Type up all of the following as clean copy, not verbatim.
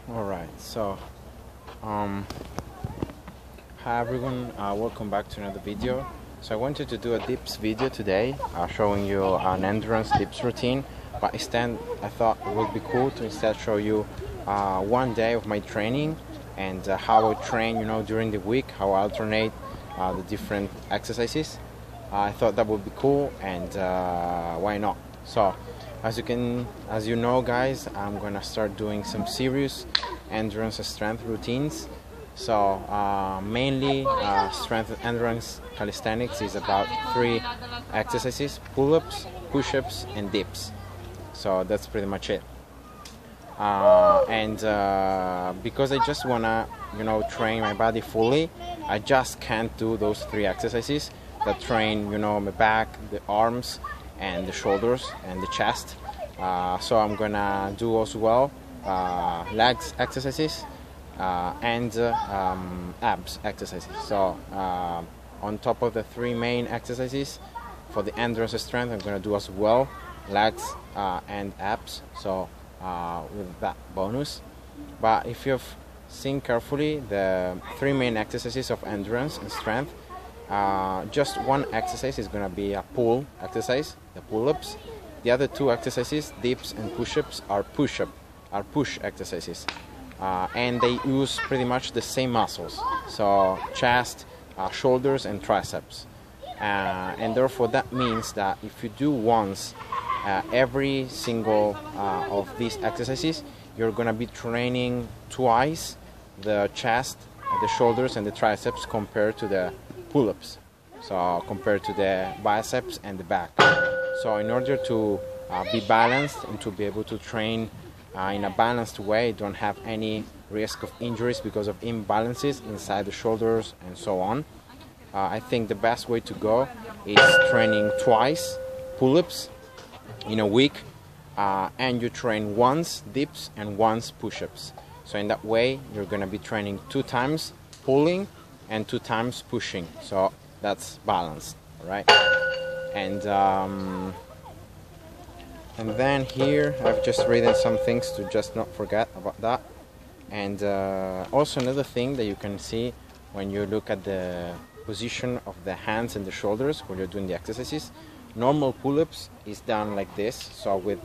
Alright, so hi everyone, welcome back to another video. So I wanted to do a dips video today, showing you an endurance dips routine, but instead I thought it would be cool to instead show you one day of my training and how I train, during the week, how I alternate the different exercises. I thought that would be cool, and why not? So as you know guys, I'm gonna start doing some serious endurance and strength routines. So mainly strength and endurance calisthenics is about 3 exercises: pull-ups, push-ups and dips. So that's pretty much it. Because I just wanna train my body fully, I just can't do those 3 exercises that train my back, the arms and the shoulders and the chest. So I'm gonna do as well legs exercises and abs exercises. So on top of the 3 main exercises for the endurance and strength, I'm gonna do as well legs and abs, so with that bonus. But if you've seen carefully the 3 main exercises of endurance and strength, just one exercise is gonna be a pull exercise, the pull-ups. The other 2 exercises, dips and push-ups, are push exercises, and they use pretty much the same muscles, so chest, shoulders and triceps, and therefore that means that if you do once every single of these exercises, you're gonna be training twice the chest, the shoulders and the triceps compared to the pull-ups, so compared to the biceps and the back. So in order to be balanced and to be able to train in a balanced way, don't have any risk of injuries because of imbalances inside the shoulders and so on, I think the best way to go is training twice pull-ups in a week, and you train once dips and once push-ups. So in that way you're going to be training 2 times pulling and 2 times pushing, so that's balanced, right? And then here I've just written some things to just not forget about that. And also another thing that you can see when you look at the position of the hands and the shoulders when you're doing the exercises. Normal pull-ups is done like this, so with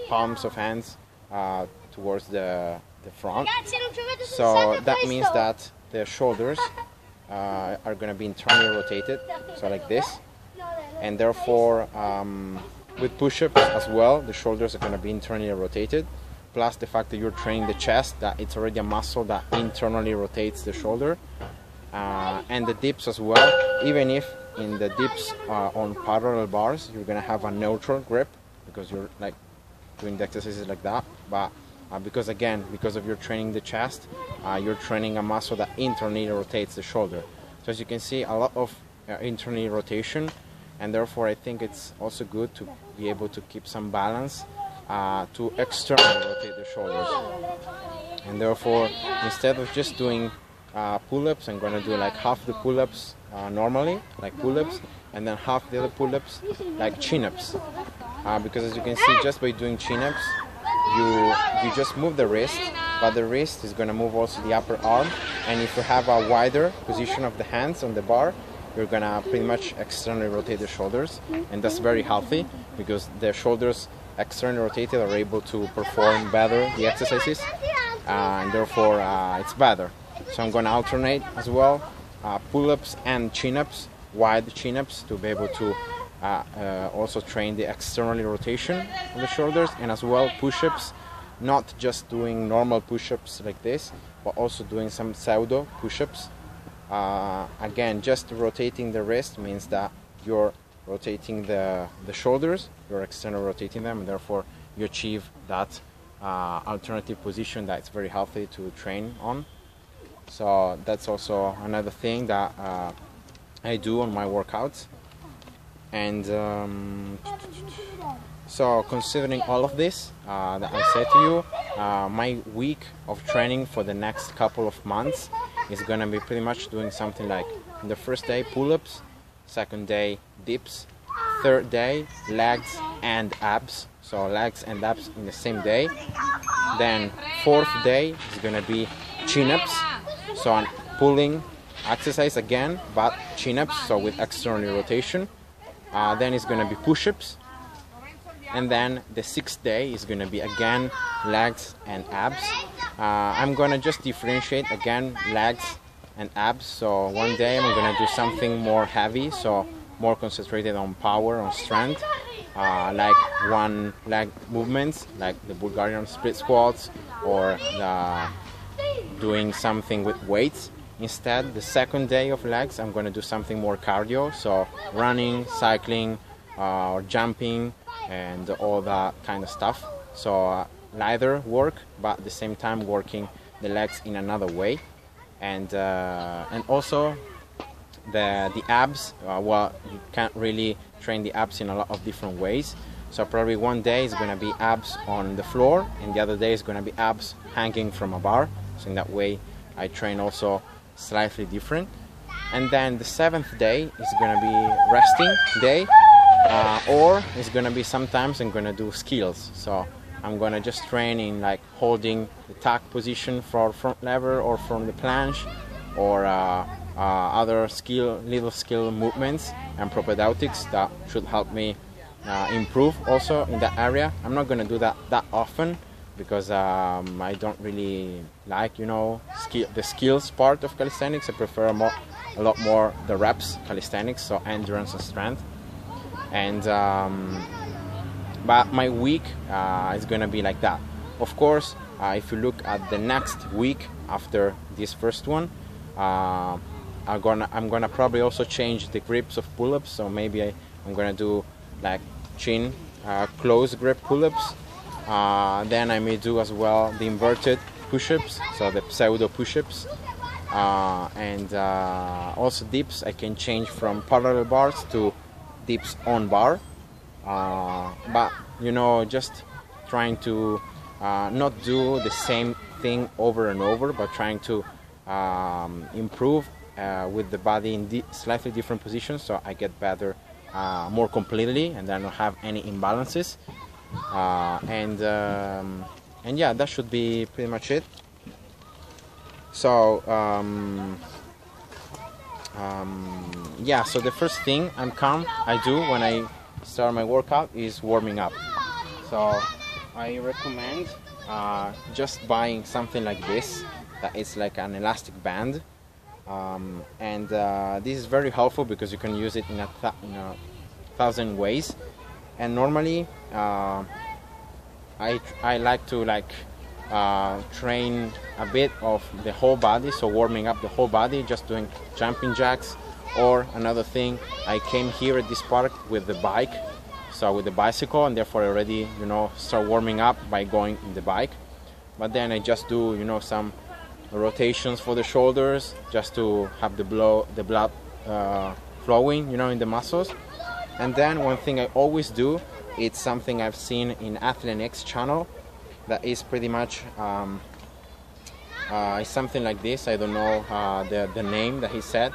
palms of hands towards the front. So that means that the shoulders are going to be internally rotated, so like this. And therefore with push-ups as well, the shoulders are going to be internally rotated, plus the fact that you're training the chest, that it's already a muscle that internally rotates the shoulder, and the dips as well. Even if in the dips on parallel bars, you're going to have a neutral grip because you're like doing the exercises like that, but because of your training the chest, you're training a muscle that internally rotates the shoulder. So as you can see, a lot of internal rotation, and therefore I think it's also good to be able to keep some balance to externally rotate the shoulders. And therefore, instead of just doing pull-ups, I'm going to do like half the pull-ups normally, like pull-ups, and then half the other pull-ups like chin-ups. Because as you can see, just by doing chin-ups, you just move the wrist, but the wrist is going to move also the upper arm. And if you have a wider position of the hands on the bar, you're going to pretty much externally rotate the shoulders, and that's very healthy because the shoulders externally rotated are able to perform better the exercises, and therefore it's better. So I'm going to alternate as well pull-ups and chin-ups, wide chin-ups, to be able to also train the external rotation of the shoulders, and as well push-ups, not just doing normal push-ups like this, but also doing some pseudo push-ups. Again, just rotating the wrist means that you're rotating the shoulders, you're externally rotating them, and therefore you achieve that alternative position that's very healthy to train on. So that's also another thing that I do on my workouts. And so considering all of this that I said to you, my week of training for the next couple of months is gonna be pretty much doing something like, the first day pull-ups, second day dips, third day legs and abs, so legs and abs in the same day, Then fourth day is gonna be chin-ups, so I'm pulling exercise again, but chin-ups, so with external rotation. Then it's gonna be push-ups, and then the sixth day is gonna be again legs and abs. I'm gonna just differentiate again legs and abs. So one day I'm gonna do something more heavy, so more concentrated on power, on strength, like one leg movements, like the Bulgarian split squats, or doing something with weights. Instead, the second day of legs, I'm going to do something more cardio, so running, cycling, or jumping, and all that kind of stuff. So lighter work, but at the same time working the legs in another way. And also the abs, well, you can't really train the abs in a lot of different ways. So probably one day is going to be abs on the floor, and the other day is going to be abs hanging from a bar. So in that way, I train also slightly different. And then the seventh day is going to be resting day, or it's going to be sometimes I'm going to do skills. So I'm going to just train in like holding the tack position for front lever or from the planche, or other little skill movements and propedeutics that should help me improve also in that area. I'm not going to do that often, because I don't really like, the skills part of calisthenics. I prefer a lot more the reps calisthenics, so endurance and strength. And but my week is gonna be like that. Of course, if you look at the next week after this first one, I'm gonna probably also change the grips of pull-ups. So maybe I'm gonna do like chin close grip pull-ups. Then I may do as well the inverted push-ups, so the pseudo push-ups, and also dips. I can change from parallel bars to dips on bar, but just trying to not do the same thing over and over, but trying to improve with the body in slightly different positions, so I get better more completely, and I don't have any imbalances. And yeah, that should be pretty much it. So yeah, so the first thing I do when I start my workout is warming up. So I recommend just buying something like this, that is like an elastic band, and this is very helpful because you can use it in a thousand ways. And normally I like to train a bit of the whole body, so warming up the whole body, just doing jumping jacks. Or another thing, I came here at this park with the bike, so with the bicycle, and therefore I already start warming up by going in the bike. But then I just do some rotations for the shoulders, just to have the blood flowing in the muscles. And then one thing I always do, it's something I've seen in Athlean-X channel, that is pretty much it's something like this. I don't know the name that he said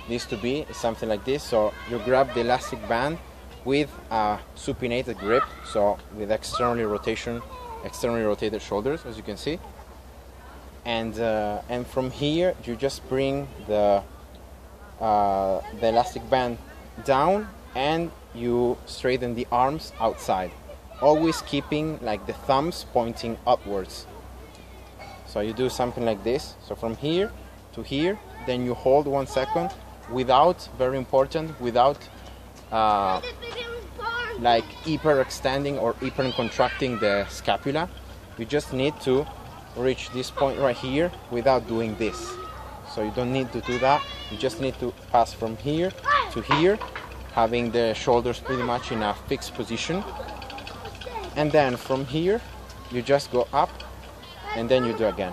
this to be. It's something like this. So you grab the elastic band with a supinated grip, so with externally rotated shoulders, as you can see. And from here you just bring the elastic band down, and you straighten the arms outside, always keeping like the thumbs pointing upwards. So you do something like this, so from here to here, then you hold 1 second without, very important, without like hyperextending or hyper contracting the scapula. You just need to reach this point right here without doing this. So you don't need to do that, you just need to pass from here to here, having the shoulders pretty much in a fixed position. And then from here you just go up, and then you do again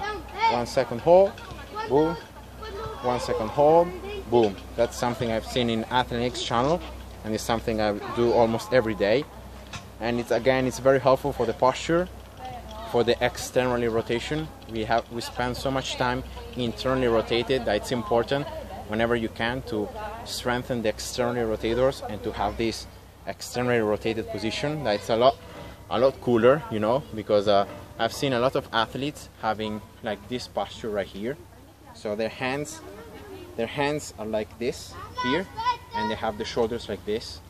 1 second hold, boom, 1 second hold, boom. That's something I've seen in Athlean-X channel, and it's something I do almost every day. And it's very helpful for the posture, for the externally rotation. We spend so much time internally rotated that it's important whenever you can to strengthen the externally rotators and to have this externally rotated position. That's a lot cooler, because I've seen a lot of athletes having like this posture right here. So their hands are like this here, and they have the shoulders like this.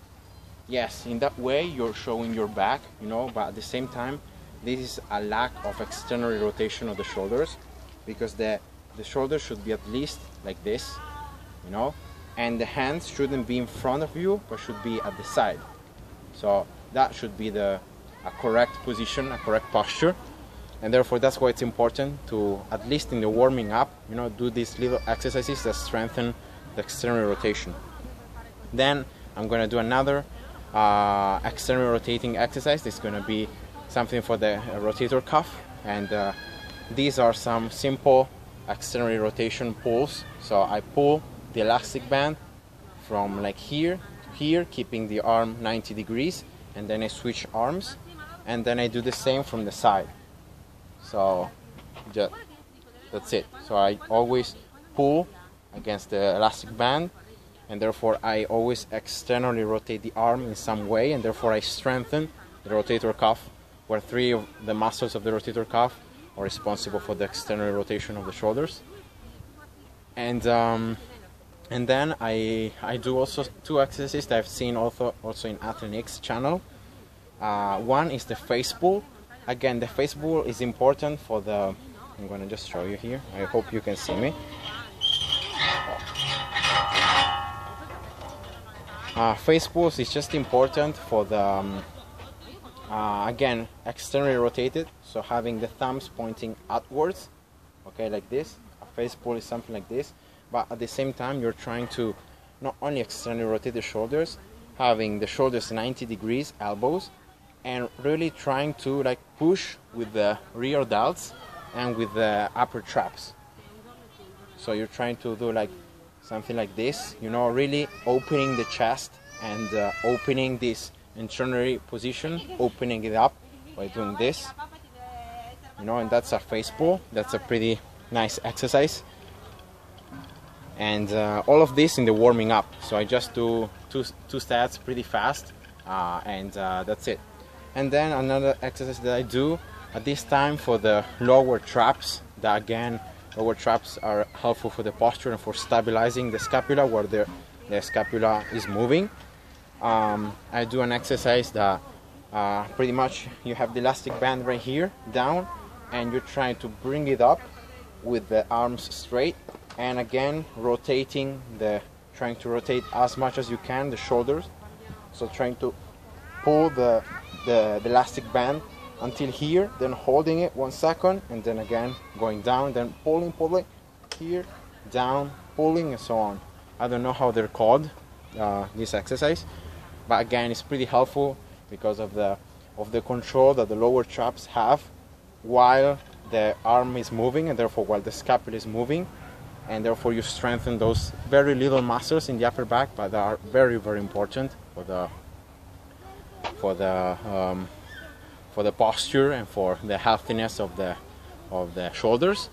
Yes, in that way you're showing your back, you know, but at the same time this is a lack of external rotation of the shoulders, because the shoulders should be at least like this, you know, and the hands shouldn't be in front of you but should be at the side. So that should be a correct position, a correct posture, and therefore that's why it's important to, at least in the warming up, you know, do these little exercises that strengthen the external rotation. Then I'm going to do another external rotating exercise. It's going to be something for the rotator cuff, and these are some simple external rotation pulls. So I pull the elastic band from like here to here, keeping the arm 90 degrees, and then I switch arms, and then I do the same from the side. So that's it. So I always pull against the elastic band, and therefore I always externally rotate the arm in some way, and therefore I strengthen the rotator cuff, where 3 of the muscles of the rotator cuff are responsible for the external rotation of the shoulders. And then I do also 2 exercises that I've seen also in Athlean-X channel. One is the face pull. Again, the face pull is important for the, I'm going to just show you here, I hope you can see me. Face pulls is just important for the, again, externally rotated, so having the thumbs pointing outwards, okay, like this. A face pull is something like this, but at the same time you're trying to not only externally rotate the shoulders, having the shoulders 90 degrees, elbows, and really trying to like push with the rear delts and with the upper traps. So you're trying to do like something like this, you know, really opening the chest and opening this internal position, opening it up by doing this, you know, and that's a face pull. That's a pretty nice exercise, and all of this in the warming up. So I just do two sets pretty fast, and that's it. And then another exercise that I do at this time for the lower traps, that again, lower traps are helpful for the posture and for stabilizing the scapula where the scapula is moving. I do an exercise that pretty much you have the elastic band right here down, and you're trying to bring it up with the arms straight, and again trying to rotate as much as you can the shoulders. So trying to pull the elastic band until here, then holding it 1 second, and then again going down, then pulling here, down, pulling, and so on. I don't know how they're called, this exercise, but again it's pretty helpful because of the control that the lower traps have while the arm is moving, and therefore while the scapula is moving, and therefore you strengthen those very little muscles in the upper back, but they are very, very important for the posture and for the healthiness of the shoulders.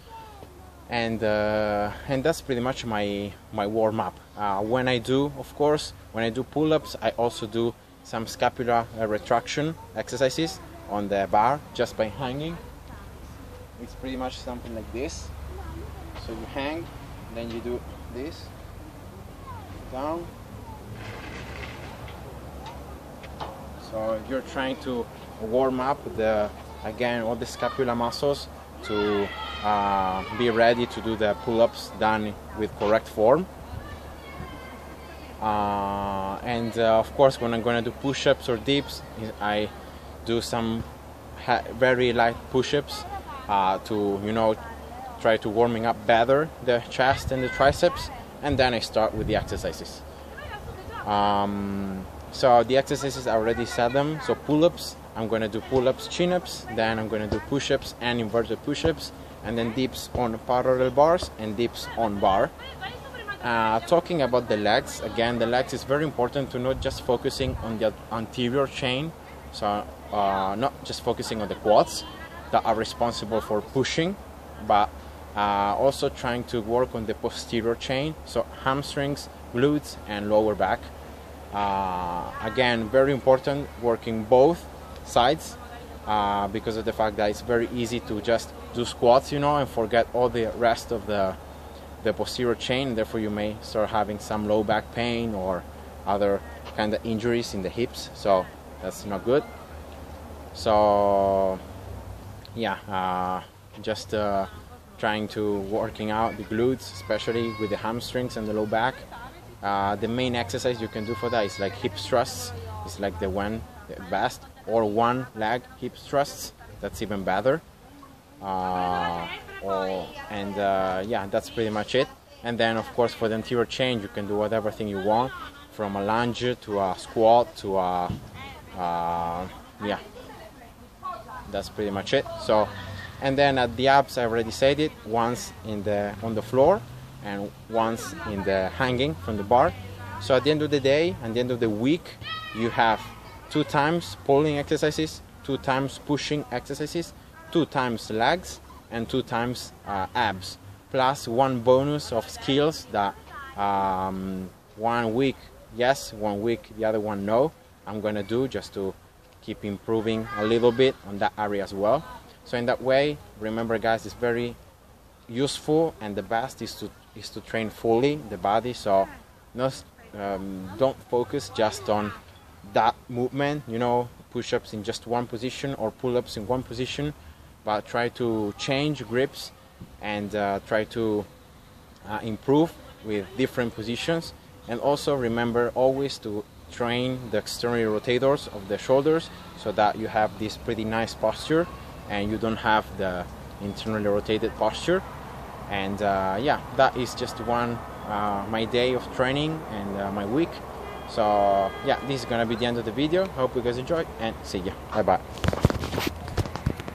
And that's pretty much my warm up. When I do pull-ups, I also do some scapular retraction exercises on the bar just by hanging. It's pretty much something like this. So you hang, then you do this down. So you're trying to warm up all the scapular muscles to be ready to do the pull-ups done with correct form. Of course, when I'm going to do push-ups or dips, I do some very light push-ups to try to warming up better the chest and the triceps, and then I start with the exercises. So the exercises, I already said them. So pull-ups, I'm going to do pull-ups, chin-ups, then I'm going to do push-ups and inverted push-ups, and then dips on parallel bars and dips on bar. Talking about the legs, again, the legs is very important to not just focusing on the anterior chain, so not just focusing on the quads that are responsible for pushing, but also trying to work on the posterior chain, so hamstrings, glutes, and lower back. Again, very important, working both sides, because of the fact that it's very easy to just do squats, you know, and forget all the rest of the posterior chain. Therefore you may start having some low back pain or other kind of injuries in the hips, so that's not good. So yeah, just trying to working out the glutes, especially with the hamstrings and the low back. The main exercise you can do for that is like hip thrusts. It's like the best, or one leg hip thrusts. That's even better. Yeah, that's pretty much it. And then of course for the anterior chain you can do whatever thing you want, from a lunge to a squat to a yeah, that's pretty much it. So, and then at the abs, I already said it, once on the floor and once in the hanging from the bar. So at the end of the day, at the end of the week, you have 2 times pulling exercises, 2 times pushing exercises, 2 times legs, and 2 times abs, plus 1 bonus of skills that 1 week yes, 1 week the other one no, I'm gonna do, just to keep improving a little bit on that area as well. So in that way, remember guys, it's very useful, and the best is to train fully the body. So don't focus just on that movement, you know, push-ups in just one position or pull-ups in one position, but try to change grips and try to improve with different positions. And also remember always to train the external rotators of the shoulders, so that you have this pretty nice posture and you don't have the internally rotated posture. And yeah, that is just my day of training and my week. So yeah, this is gonna be the end of the video. Hope you guys enjoyed, and see ya. Bye bye.